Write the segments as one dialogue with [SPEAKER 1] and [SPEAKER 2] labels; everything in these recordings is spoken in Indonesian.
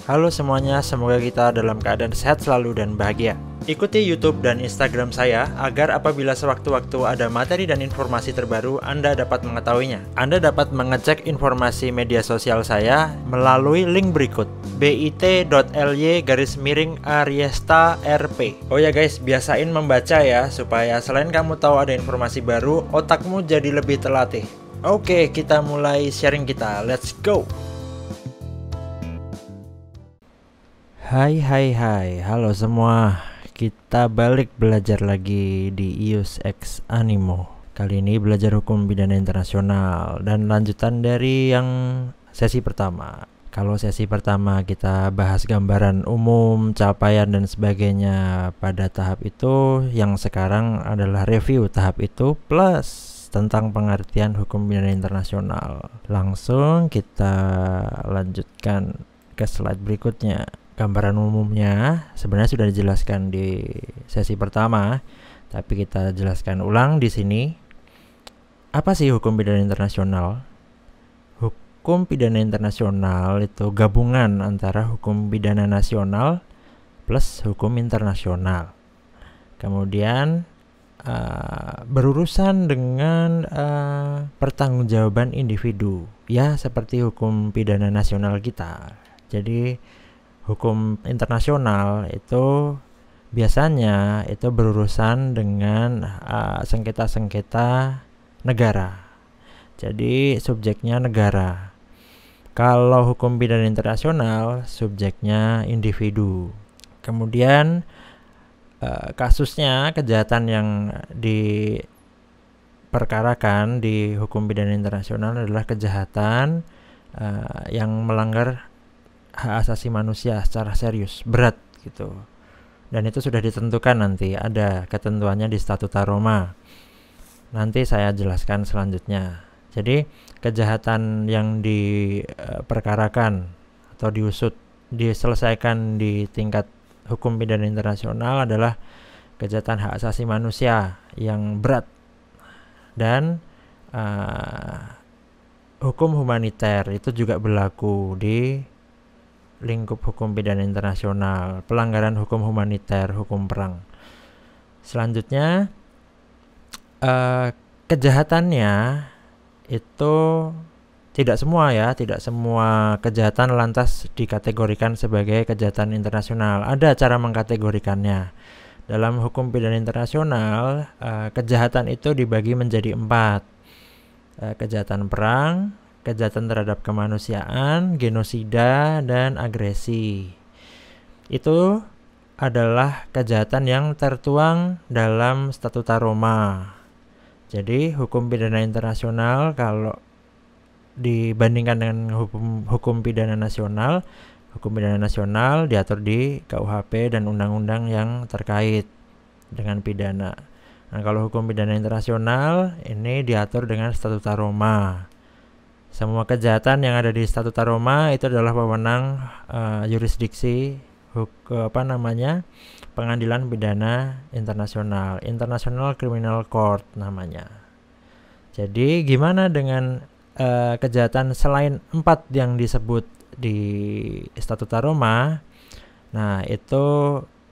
[SPEAKER 1] Halo semuanya, semoga kita dalam keadaan sehat selalu dan bahagia. Ikuti YouTube dan Instagram saya agar apabila sewaktu-waktu ada materi dan informasi terbaru, Anda dapat mengetahuinya. Anda dapat mengecek informasi media sosial saya melalui link berikut: bit.ly/Ariesta RP. Oh ya guys, biasain membaca ya, supaya selain kamu tahu ada informasi baru, otakmu jadi lebih terlatih. Oke, kita mulai sharing kita. Let's go! Hai, halo semua. Kita balik belajar lagi di ius ex animo. Kali ini belajar hukum pidana internasional dan lanjutan dari yang sesi pertama. Kalau sesi pertama kita bahas gambaran umum, capaian dan sebagainya pada tahap itu, yang sekarang adalah review tahap itu plus tentang pengertian hukum pidana internasional. Langsung kita lanjutkan ke slide berikutnya. Gambaran umumnya sebenarnya sudah dijelaskan di sesi pertama, tapi kita jelaskan ulang di sini. Apa sih hukum pidana internasional? Hukum pidana internasional itu gabungan antara hukum pidana nasional plus hukum internasional. Kemudian berurusan dengan pertanggungjawaban individu, ya seperti hukum pidana nasional kita. Jadi hukum internasional itu biasanya itu berurusan dengan sengketa-sengketa negara. Jadi subjeknya negara. Kalau hukum pidana internasional subjeknya individu. Kemudian kasusnya, kejahatan yang diperkarakan di hukum pidana internasional adalah kejahatan yang melanggar hak asasi manusia secara serius, berat gitu. Dan itu sudah ditentukan, nanti ada ketentuannya di Statuta Roma. Nanti saya jelaskan selanjutnya. Jadi kejahatan yang diperkarakan atau diselesaikan di tingkat hukum pidana internasional adalah kejahatan hak asasi manusia yang berat. Dan hukum humaniter itu juga berlaku di lingkup hukum pidana internasional, pelanggaran hukum humaniter, hukum perang. Selanjutnya kejahatannya itu tidak semua kejahatan lantas dikategorikan sebagai kejahatan internasional. Ada cara mengkategorikannya. Dalam hukum pidana internasional, kejahatan itu dibagi menjadi 4. Kejahatan perang, kejahatan terhadap kemanusiaan, genosida, dan agresi. Itu adalah kejahatan yang tertuang dalam Statuta Roma. Jadi hukum pidana internasional kalau dibandingkan dengan hukum pidana nasional diatur di KUHP dan undang-undang yang terkait dengan pidana. Nah, kalau hukum pidana internasional ini diatur dengan Statuta Roma. Semua kejahatan yang ada di Statuta Roma itu adalah wewenang yurisdiksi pengadilan pidana internasional, International Criminal Court namanya. Jadi gimana dengan kejahatan selain 4 yang disebut di Statuta Roma? Nah, itu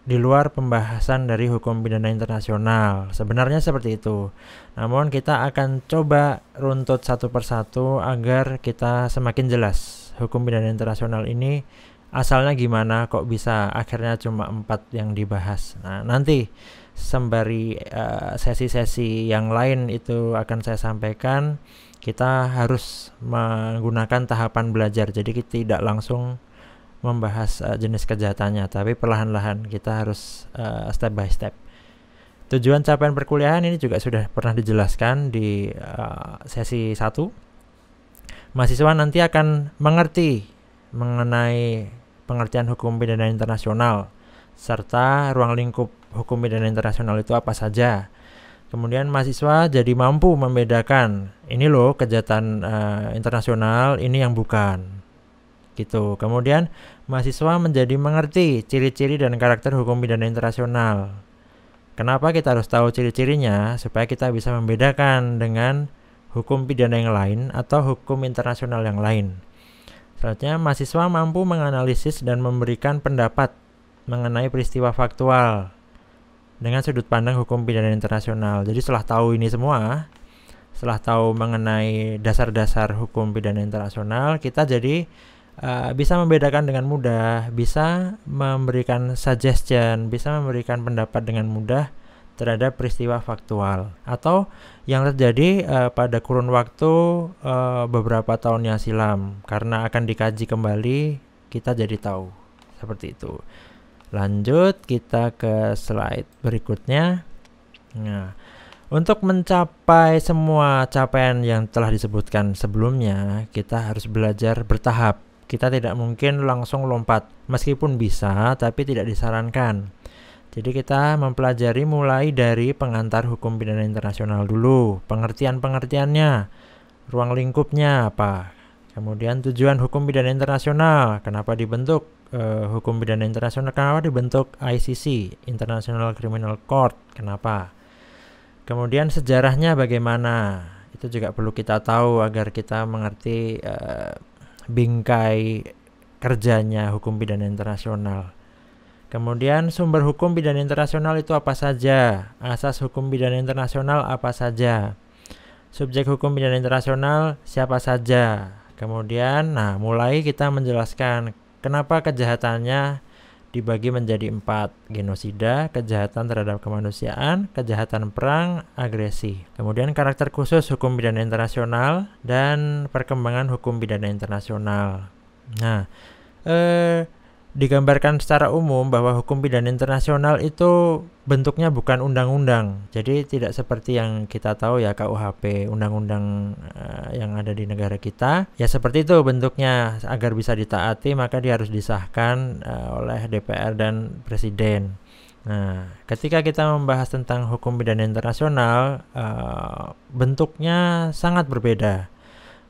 [SPEAKER 1] di luar pembahasan dari hukum pidana internasional. Sebenarnya seperti itu. Namun kita akan coba runtut satu persatu agar kita semakin jelas hukum pidana internasional ini asalnya gimana, kok bisa akhirnya cuma 4 yang dibahas. Nah, nanti sembari sesi-sesi yang lain itu akan saya sampaikan, kita harus menggunakan tahapan belajar. Jadi kita tidak langsung membahas jenis kejahatannya, tapi perlahan-lahan kita harus step by step. Tujuan capaian perkuliahan ini juga sudah pernah dijelaskan di sesi 1. Mahasiswa nanti akan mengerti mengenai pengertian hukum pidana internasional serta ruang lingkup hukum pidana internasional itu apa saja. Kemudian mahasiswa jadi mampu membedakan, ini loh kejahatan internasional, ini yang bukan. Gitu. Kemudian mahasiswa menjadi mengerti ciri-ciri dan karakter hukum pidana internasional. Kenapa kita harus tahu ciri-cirinya? Supaya kita bisa membedakan dengan hukum pidana yang lain atau hukum internasional yang lain. Selanjutnya, mahasiswa mampu menganalisis dan memberikan pendapat mengenai peristiwa faktual dengan sudut pandang hukum pidana internasional. Jadi setelah tahu ini semua, setelah tahu mengenai dasar-dasar hukum pidana internasional, kita jadi bisa membedakan dengan mudah, bisa memberikan suggestion, bisa memberikan pendapat dengan mudah terhadap peristiwa faktual atau yang terjadi pada kurun waktu beberapa tahun yang silam. Karena akan dikaji kembali, kita jadi tahu seperti itu. Lanjut kita ke slide berikutnya. Nah, untuk mencapai semua capaian yang telah disebutkan sebelumnya, kita harus belajar bertahap. Kita tidak mungkin langsung lompat, meskipun bisa, tapi tidak disarankan. Jadi kita mempelajari mulai dari pengantar hukum pidana internasional dulu, pengertian-pengertiannya, ruang lingkupnya apa, kemudian tujuan hukum pidana internasional, kenapa dibentuk hukum pidana internasional, kenapa dibentuk ICC, International Criminal Court, kenapa, kemudian sejarahnya bagaimana, itu juga perlu kita tahu agar kita mengerti bingkai kerjanya hukum pidana internasional. Kemudian sumber hukum pidana internasional itu apa saja? Asas hukum pidana internasional apa saja? Subjek hukum pidana internasional siapa saja? Kemudian, mulai kita menjelaskan kenapa kejahatannya dibagi menjadi 4. Genosida, kejahatan terhadap kemanusiaan, kejahatan perang, agresi. Kemudian karakter khusus hukum pidana internasional dan perkembangan hukum pidana internasional. Digambarkan secara umum bahwa hukum pidana internasional itu bentuknya bukan undang-undang. Jadi tidak seperti yang kita tahu ya, KUHP, undang-undang yang ada di negara kita. Ya seperti itu bentuknya, agar bisa ditaati maka dia harus disahkan oleh DPR dan Presiden. Nah, ketika kita membahas tentang hukum pidana internasional, bentuknya sangat berbeda.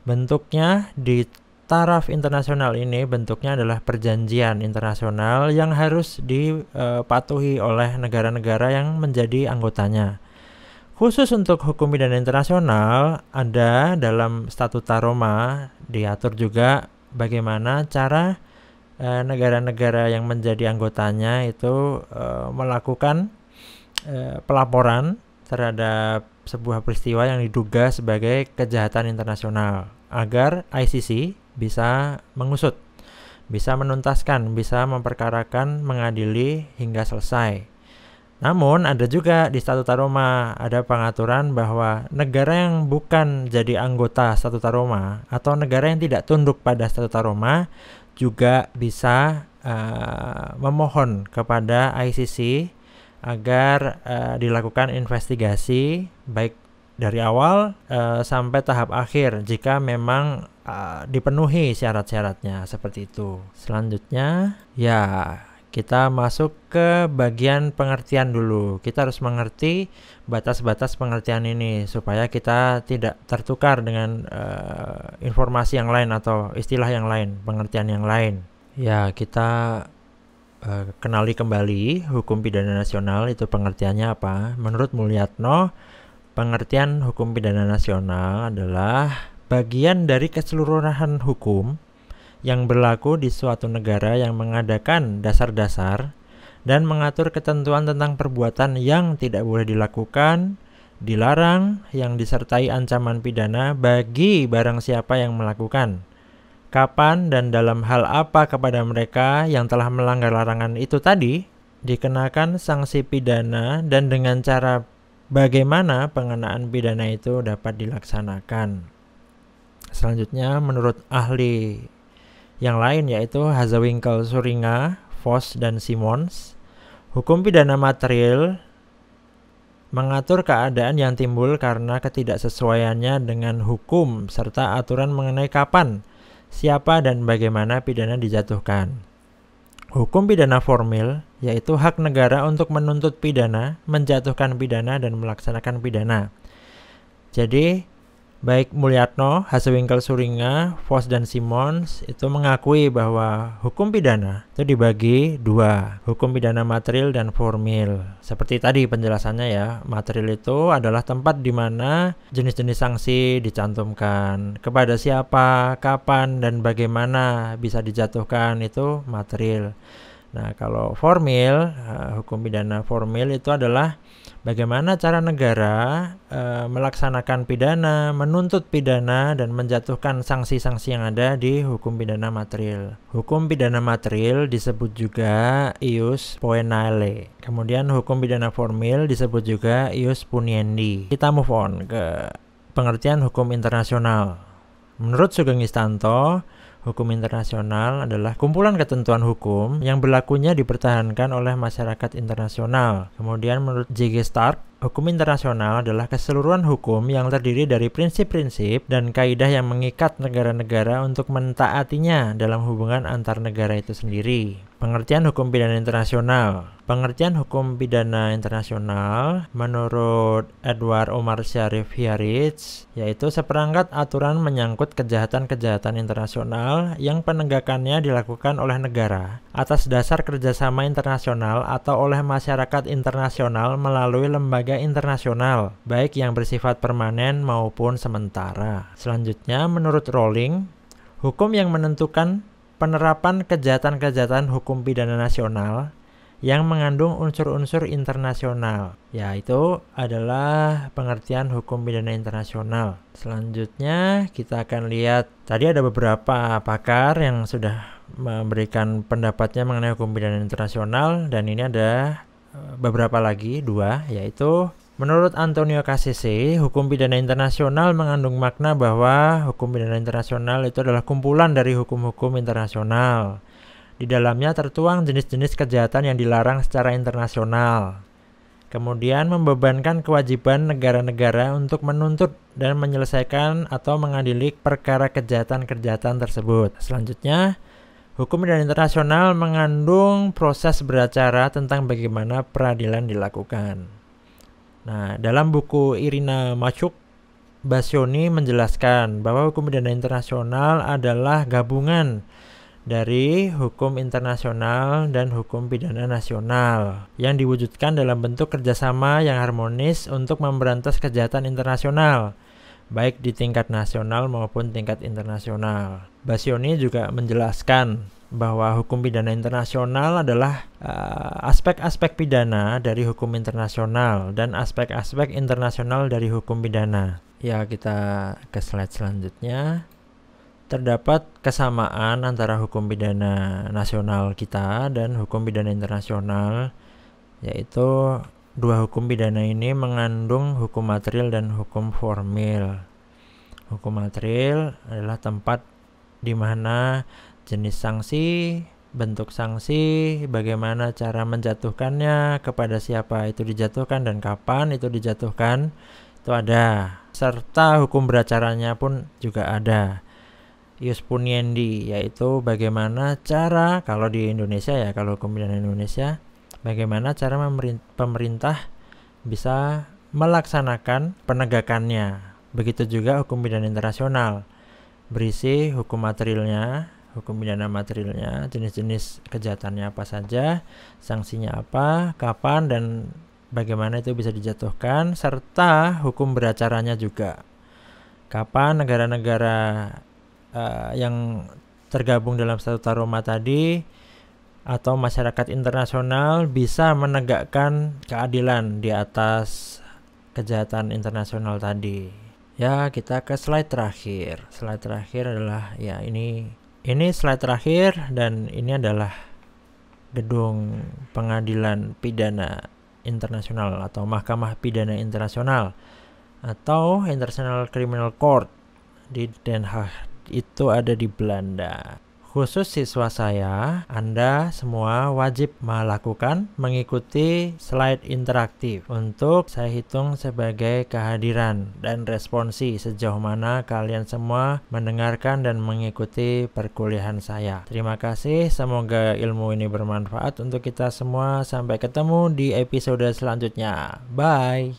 [SPEAKER 1] Bentuknya di taraf internasional ini bentuknya adalah perjanjian internasional yang harus dipatuhi oleh negara-negara yang menjadi anggotanya. Khusus untuk hukum pidana internasional, ada dalam Statuta Roma diatur juga bagaimana cara negara-negara yang menjadi anggotanya itu melakukan pelaporan terhadap sebuah peristiwa yang diduga sebagai kejahatan internasional agar ICC bisa mengusut, bisa menuntaskan, bisa memperkarakan, mengadili hingga selesai. Namun ada juga di Statuta Roma ada pengaturan bahwa negara yang bukan jadi anggota Statuta Roma atau negara yang tidak tunduk pada Statuta Roma juga bisa memohon kepada ICC agar dilakukan investigasi baik dari awal sampai tahap akhir jika memang dipenuhi syarat-syaratnya, seperti itu. Selanjutnya kita masuk ke bagian pengertian dulu. Kita harus mengerti batas-batas pengertian ini supaya kita tidak tertukar dengan informasi yang lain atau istilah yang lain, pengertian yang lain. Ya, kita kenali kembali hukum pidana nasional itu pengertiannya apa. Menurut Mulyatno, pengertian hukum pidana nasional adalah bagian dari keseluruhan hukum yang berlaku di suatu negara yang mengadakan dasar-dasar dan mengatur ketentuan tentang perbuatan yang tidak boleh dilakukan, dilarang, yang disertai ancaman pidana bagi barang siapa yang melakukan, kapan dan dalam hal apa kepada mereka yang telah melanggar larangan itu tadi, dikenakan sanksi pidana dan dengan cara bagaimana pengenaan pidana itu dapat dilaksanakan. Selanjutnya, menurut ahli yang lain yaitu Hazewinkel, Suringa, Vos, dan Simons, hukum pidana material mengatur keadaan yang timbul karena ketidaksesuaiannya dengan hukum serta aturan mengenai kapan, siapa, dan bagaimana pidana dijatuhkan. Hukum pidana formil yaitu hak negara untuk menuntut pidana, menjatuhkan pidana, dan melaksanakan pidana. Jadi Baik Mulyatno, Hasewinkel Suringa, Vos dan Simons itu mengakui bahwa hukum pidana itu dibagi dua, hukum pidana material dan formil. Seperti tadi penjelasannya ya, material itu adalah tempat di mana jenis-jenis sanksi dicantumkan, kepada siapa, kapan, dan bagaimana bisa dijatuhkan, itu material. Nah, kalau formil, hukum pidana formil itu adalah bagaimana cara negara melaksanakan pidana, menuntut pidana, dan menjatuhkan sanksi-sanksi yang ada di hukum pidana material. Hukum pidana material disebut juga ius poenale. Kemudian hukum pidana formil disebut juga ius puniendi. Kita move on ke pengertian hukum internasional. Menurut Sugeng Istanto, hukum internasional adalah kumpulan ketentuan hukum yang berlakunya dipertahankan oleh masyarakat internasional. Kemudian menurut J.G. Stark, hukum internasional adalah keseluruhan hukum yang terdiri dari prinsip-prinsip dan kaidah yang mengikat negara-negara untuk mentaatinya dalam hubungan antar negara itu sendiri. Pengertian hukum pidana internasional. Pengertian hukum pidana internasional menurut Edward Omar Sharif Hyaritz yaitu seperangkat aturan menyangkut kejahatan-kejahatan internasional yang penegakannya dilakukan oleh negara atas dasar kerjasama internasional atau oleh masyarakat internasional melalui lembaga internasional, baik yang bersifat permanen maupun sementara. Selanjutnya, menurut Rowling, hukum yang menentukan penerapan kejahatan-kejahatan hukum pidana nasional yang mengandung unsur-unsur internasional, yaitu adalah pengertian hukum pidana internasional. Selanjutnya kita akan lihat, tadi ada beberapa pakar yang sudah memberikan pendapatnya mengenai hukum pidana internasional, dan ini ada beberapa lagi, dua, yaitu menurut Antonio Cassese, hukum pidana internasional mengandung makna bahwa hukum pidana internasional itu adalah kumpulan dari hukum-hukum internasional. Di dalamnya tertuang jenis-jenis kejahatan yang dilarang secara internasional. Kemudian membebankan kewajiban negara-negara untuk menuntut dan menyelesaikan atau mengadili perkara kejahatan-kejahatan tersebut. Selanjutnya, hukum pidana internasional mengandung proses beracara tentang bagaimana peradilan dilakukan. Nah, dalam buku Irina Machuk, Bassioni menjelaskan bahwa hukum pidana internasional adalah gabungan dari hukum internasional dan hukum pidana nasional yang diwujudkan dalam bentuk kerjasama yang harmonis untuk memberantas kejahatan internasional, baik di tingkat nasional maupun tingkat internasional. Bassioni juga menjelaskan bahwa hukum pidana internasional adalah aspek-aspek pidana dari hukum internasional dan aspek-aspek internasional dari hukum pidana. Ya, kita ke slide selanjutnya. Terdapat kesamaan antara hukum pidana nasional kita dan hukum pidana internasional, yaitu dua hukum pidana ini mengandung hukum material dan hukum formil. Hukum material adalah tempat di mana jenis sanksi, bentuk sanksi, bagaimana cara menjatuhkannya, kepada siapa itu dijatuhkan dan kapan itu dijatuhkan, itu ada. Serta hukum beracaranya pun juga ada. Ius puniendi, yaitu bagaimana cara, kalau di Indonesia ya, kalau hukum pidana Indonesia, bagaimana cara pemerintah bisa melaksanakan penegakannya. Begitu juga hukum pidana internasional, berisi hukum materialnya, hukum pidana materialnya, jenis-jenis kejahatannya apa saja, sanksinya apa, kapan, dan bagaimana itu bisa dijatuhkan, serta hukum beracaranya juga. Kapan negara-negara yang tergabung dalam Statuta Roma tadi atau masyarakat internasional bisa menegakkan keadilan di atas kejahatan internasional tadi. Ya, kita ke slide terakhir. Slide terakhir adalah ya ini slide terakhir, dan ini adalah gedung pengadilan pidana internasional atau Mahkamah Pidana Internasional atau International Criminal Court di Den Haag. Itu ada di Belanda. Khusus siswa saya, Anda semua wajib mengikuti slide interaktif untuk saya hitung sebagai kehadiran dan responsi sejauh mana kalian semua mendengarkan dan mengikuti perkuliahan saya. Terima kasih, semoga ilmu ini bermanfaat untuk kita semua. Sampai ketemu di episode selanjutnya. Bye.